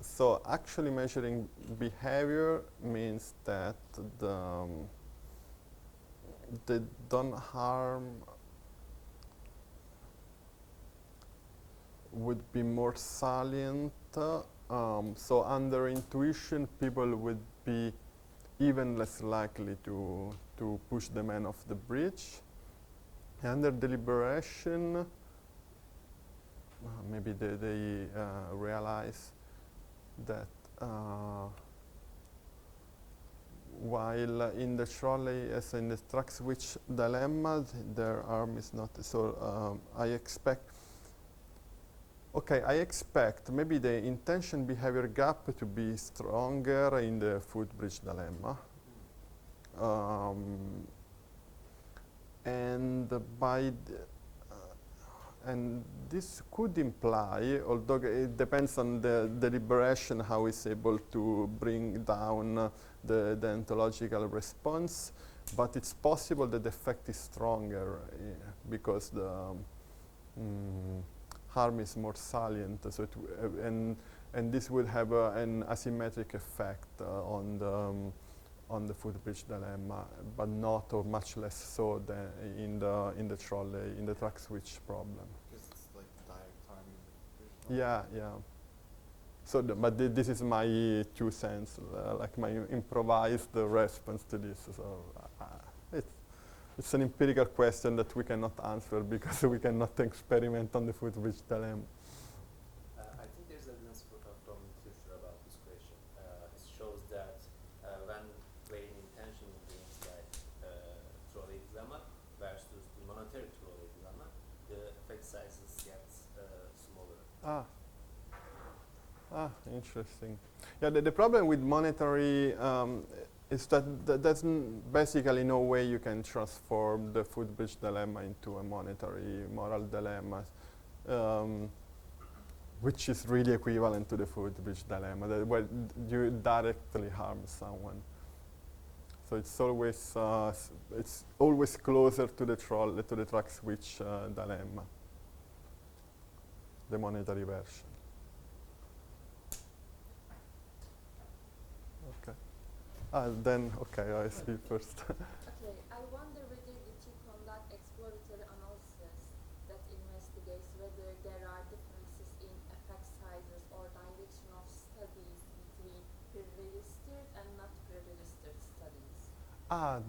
Speaker 1: So actually measuring behavior means that they don't harm would be more salient. So under intuition, people would be even less likely to push the man off the bridge. Under deliberation, maybe they realize that while in the trolley, as in the track switch dilemma, their arm is not. So I expect maybe the intention behavior gap to be stronger in the footbridge dilemma. And this could imply, although it depends on the deliberation, how it's able to bring down the ontological response, but it's possible that the effect is stronger because mm, harm is more salient. So and this would have an asymmetric effect on the footbridge dilemma, but not or much less so than in the trolley, in the track switch problem.
Speaker 4: Because it's like direct harming.
Speaker 1: Yeah, yeah. So, but this is my 2 cents, like my improvised response to this. So, it's an empirical question that we cannot answer because we cannot experiment on the footbridge dilemma.
Speaker 5: I think there's evidence from literature about this question. It shows that when weighing intention in games like trolley dilemma versus the monetary trolley dilemma, the effect sizes get smaller.
Speaker 1: Interesting. Yeah, the problem with monetary is that there's basically no way you can transform the footbridge dilemma into a monetary moral dilemma, which is really equivalent to the footbridge dilemma, where you directly harm someone. So it's always closer to the track switch dilemma, the monetary version. Then, okay, I speak first.
Speaker 6: Okay, I wonder whether did you conduct exploratory analysis that investigates whether there are differences in effect sizes or direction of studies between pre-registered and not pre-registered studies?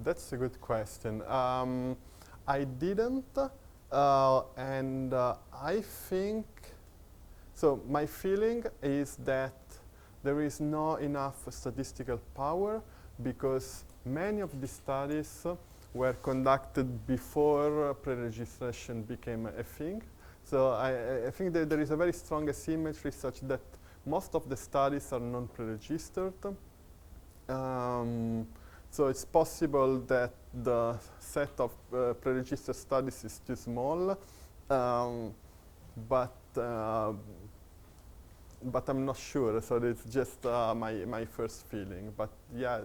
Speaker 1: That's a good question. I didn't, and I think, so my feeling is that there is not enough statistical power because many of the studies were conducted before pre-registration became a thing. So I think that there is a very strong asymmetry such that most of the studies are non-pre-registered. So it's possible that the set of pre-registered studies is too small, but I'm not sure, so it's just my first feeling. But yeah,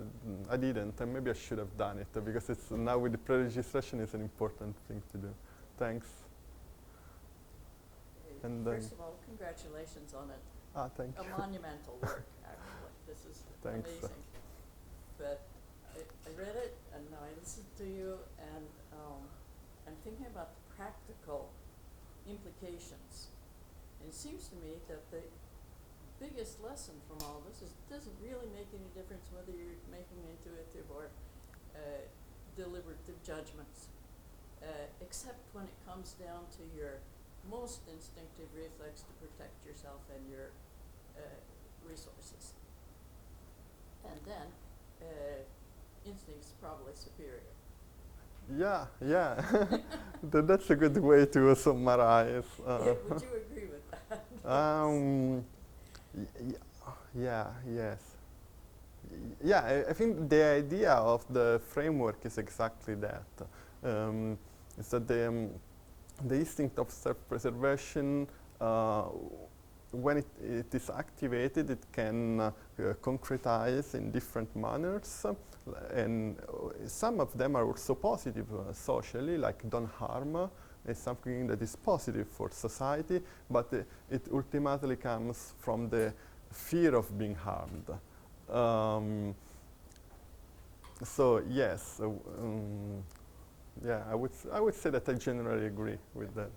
Speaker 1: I didn't, and maybe I should have done it because it's now with the pre-registration is an important thing to do. Thanks. And
Speaker 7: first of all, congratulations on it.
Speaker 1: Thank you.
Speaker 7: A monumental work, actually. This is
Speaker 1: Thanks.
Speaker 7: amazing. But I read it, and now I listened to you, and I'm thinking about the practical implications. And it seems to me that the biggest lesson from all this is it doesn't really make any difference whether you're making intuitive or deliberative judgments, except when it comes down to your most instinctive reflex to protect yourself and your resources. And then instinct's probably superior.
Speaker 1: Yeah. That's a good way to summarize.
Speaker 7: Would you agree with that?
Speaker 1: Yes. Yeah, I think the idea of the framework is exactly that. It's that the instinct of self-preservation, when it is activated, it can concretize in different manners, and some of them are also positive socially, like don't harm. Is something that is positive for society, but it ultimately comes from the fear of being harmed. So yes, yeah, I would say that I generally agree with that.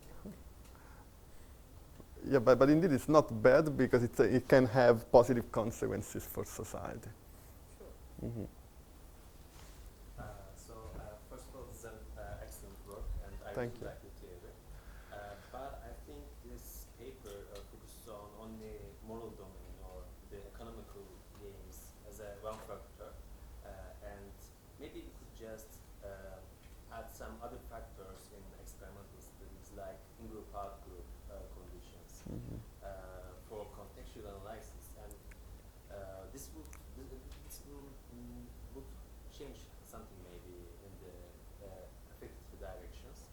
Speaker 1: Yeah, but indeed it's not bad because it can have positive consequences for society.
Speaker 7: Sure.
Speaker 1: Mm-hmm.
Speaker 5: First of all, it's an excellent work, and I
Speaker 1: Thank
Speaker 5: really
Speaker 1: you.
Speaker 5: like the theory. But I think this paper focuses on only moral domain or the economical gains as a one factor, and maybe we could just add some other factors in experimental studies like in-group, out-group conditions for contextual analysis, and this would change something maybe in the affective directions.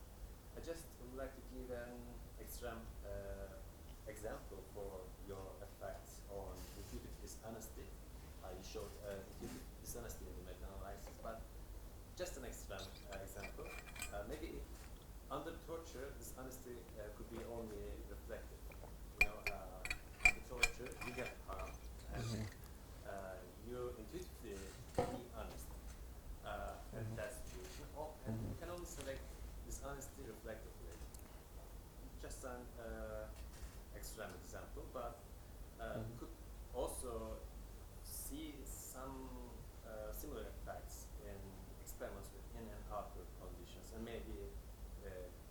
Speaker 5: I just would like to give an extreme example for your effects on intuitive dishonesty. You showed intuitive dishonesty in the meta-analysis, but just an extreme example. Maybe under torture, dishonesty could be only reflective. You know, in the torture, you get harm, and you intuitively be honest, and that's true. And you can only select this honesty reflectively. Just an extreme example, but could also see some similar effects in experiments with in and outer conditions, and maybe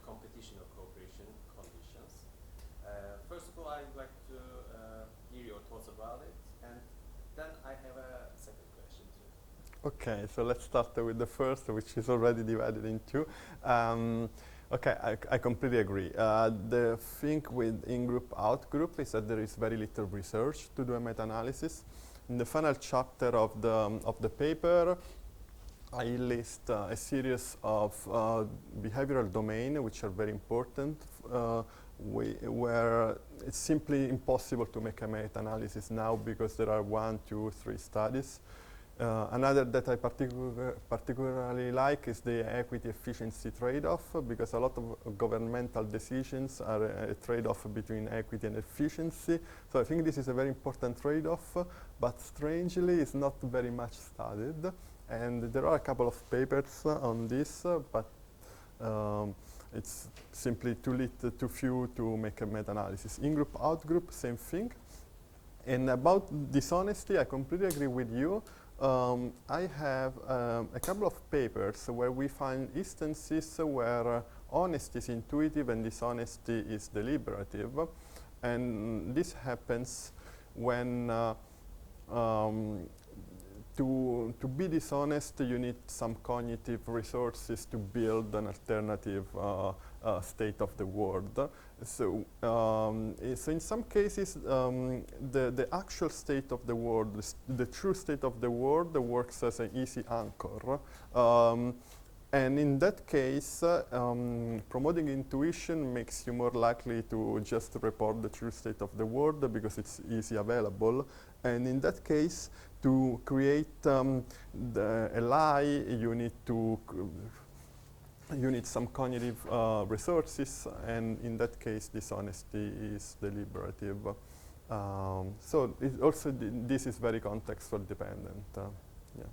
Speaker 5: competition or cooperation conditions. First of all, I'd like to hear your thoughts about it, and then I have a second question too.
Speaker 1: Okay, so let's start with the first, which is already divided in two. Okay, I completely agree. The thing with in-group, out-group is that there is very little research to do a meta-analysis. In the final chapter of the paper, I list a series of behavioral domains which are very important, where it's simply impossible to make a meta-analysis now because there are 1, 2, 3 studies. Another that I particularly like is the equity-efficiency trade-off, because a lot of governmental decisions are a trade-off between equity and efficiency. So I think this is a very important trade-off, but strangely it's not very much studied. And there are a couple of papers on this, but it's simply too few to make a meta-analysis. In-group, out-group, same thing. And about dishonesty, I completely agree with you. I have a couple of papers where we find instances where honesty is intuitive and dishonesty is deliberative. And this happens when to be dishonest, you need some cognitive resources to build an alternative state of the world. So in some cases, the actual state of the world, the true state of the world, works as an easy anchor. And in that case, promoting intuition makes you more likely to just report the true state of the world because it's easy available. And in that case, to create a lie, you need some cognitive resources, and in that case, dishonesty is deliberative. So it also this is very contextual dependent. Yeah.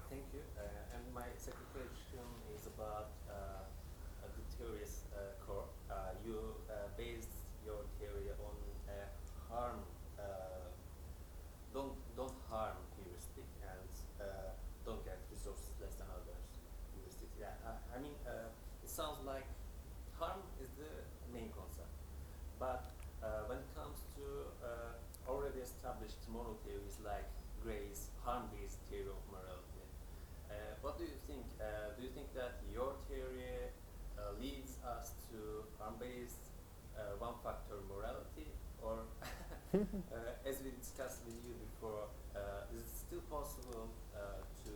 Speaker 5: Thank you. And my second question is about the theory's core. You based your theory on harm, don't harm heuristic, and don't get resources less than others heuristic. Yeah, I mean, it sounds like harm is the main concept, but when it comes to already established moral theories like Gray's harm-based theory of morality, what do you think? Do you think that your theory leads us to harm-based one-factor morality, or as we discussed with you before, is it still possible to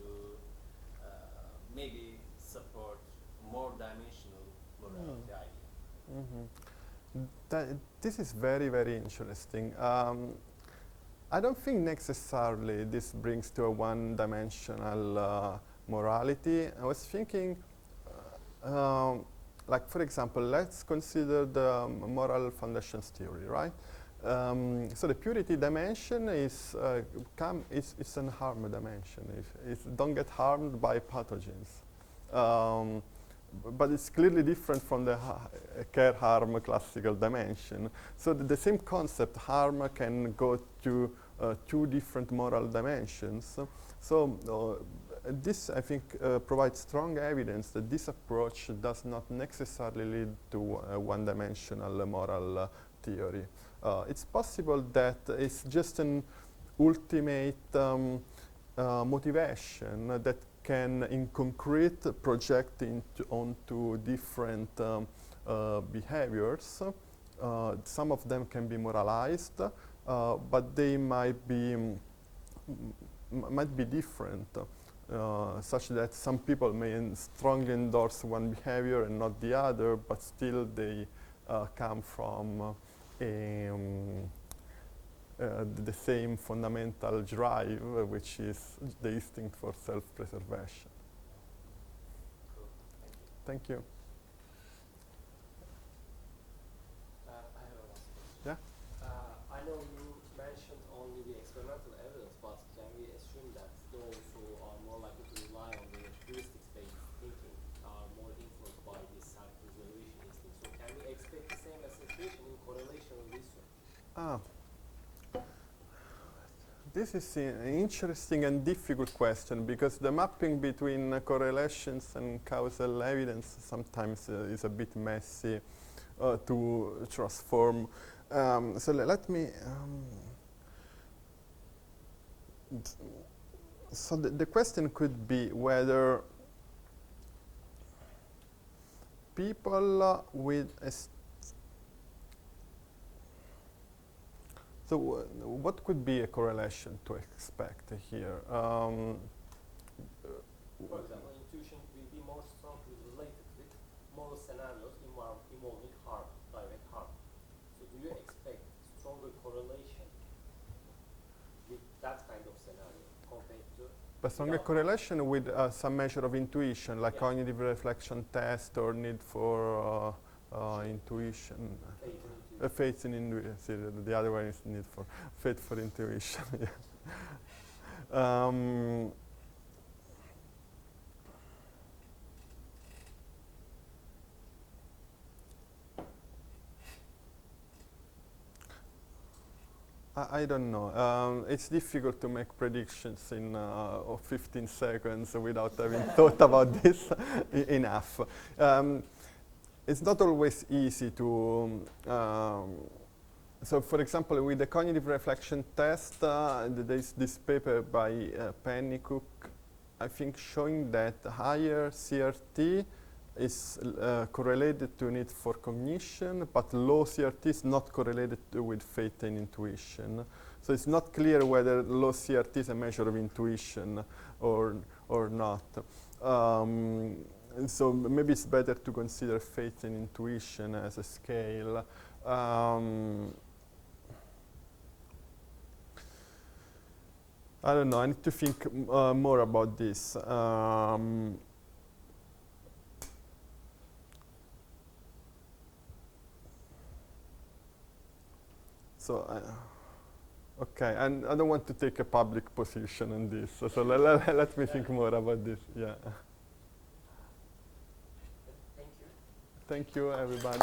Speaker 5: maybe support more dimensional morality idea?
Speaker 1: This is very, very interesting. I don't think necessarily this brings to a one-dimensional morality. I was thinking, like for example, let's consider the moral foundations theory, right? So the purity dimension is it's an harm dimension. If don't get harmed by pathogens. But it's clearly different from the care-harm classical dimension. So the same concept, harm, can go to two different moral dimensions. So this, I think, provides strong evidence that this approach does not necessarily lead to a one-dimensional moral theory. It's possible that it's just an ultimate motivation that can, in concrete, project onto different behaviors. Some of them can be moralized, but they might be different, such that some people may strongly endorse one behavior and not the other, but still they come from the same fundamental drive, which is the instinct for self-preservation.
Speaker 5: Cool.
Speaker 1: Thank you.
Speaker 5: know you mentioned only the experimental evidence, but can we assume that those who are more likely to rely on the heuristics-based thinking are more influenced by this self-preservation instinct? So can we expect the same association in correlational research?
Speaker 1: Ah. This is an interesting and difficult question because the mapping between correlations and causal evidence sometimes is a bit messy to transform. So let me. So the question could be whether people with a so what could be a correlation to expect here?
Speaker 5: For example, intuition will be more strongly related with moral scenarios involving harm, direct harm. So do you expect stronger correlation with that kind of scenario compared to?
Speaker 1: But stronger correlation with some measure of intuition, like cognitive reflection test or need for intuition. Faith in intuition. The other one is need for faith for intuition. I don't know. It's difficult to make predictions in 15 seconds without having thought about this enough. It's not always easy to. So, for example, with the cognitive reflection test, there's this paper by Pennycook, I think, showing that higher CRT is correlated to need for cognition, but low CRT is not correlated with faith and intuition. So it's not clear whether low CRT is a measure of intuition or not. And so maybe it's better to consider faith and intuition as a scale. I don't know, I need to think more about this. Okay, and I don't want to take a public position on this, so let me think more about this, yeah.
Speaker 5: Thank you.
Speaker 1: Thank you, everybody.